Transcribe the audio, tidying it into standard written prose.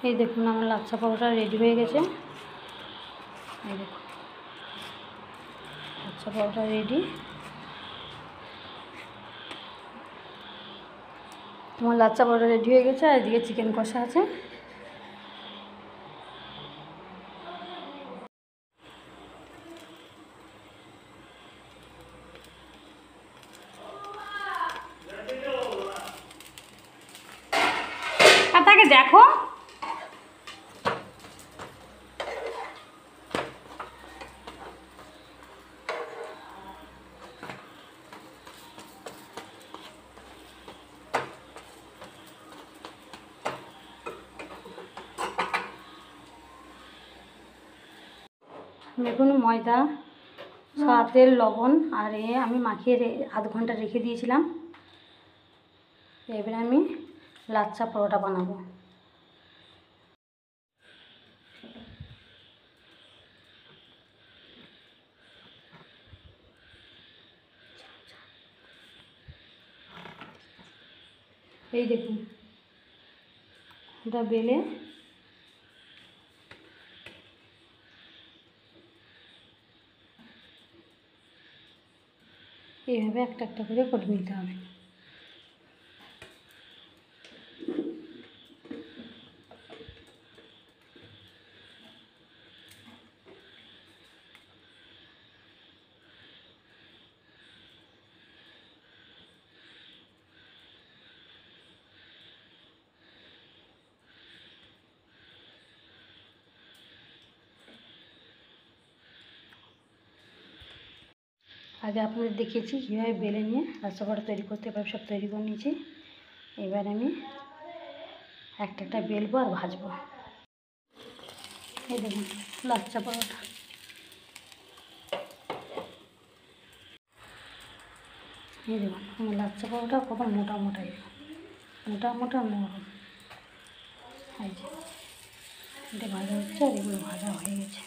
এই দেখুন আমার লাচ্ছা পরোটা রেডি হয়ে গেছে। এই দেখুন লাচ্ছা পরোটা রেডি। আমার লাচ্ছা পরোটা রেডি হয়ে গেছে। আর এদিকে চিকেন কষা আছে। আর তাকে দেখো, দেখুন ময়দা, তেল, লবণ আর আমি মাখিয়ে আধ ঘন্টা রেখে দিয়েছিলাম। এবারে আমি লাচ্ছা পরোটা বানাবো। এই দেখুন এটা বেলে এইভাবে একটা একটা করে করে নিতে হবে। আগে আপনাদের দেখিয়েছি কীভাবে বেলে নিয়ে লাচ্ছা পরোটা তৈরি করতে পারবে, সব তৈরি করে নিয়েছি। এবার আমি একটা একটা বেলবো আর ভাজবো। এই দেখুন লাচ্ছা পরোটা। এই দেখুন আমার লাচ্ছা পরোটা কত মোটা মোটা, মোটা মোটা নরম। এই যে এটা ভাজা হচ্ছে আর এগুলো ভাজা হয়ে গেছে।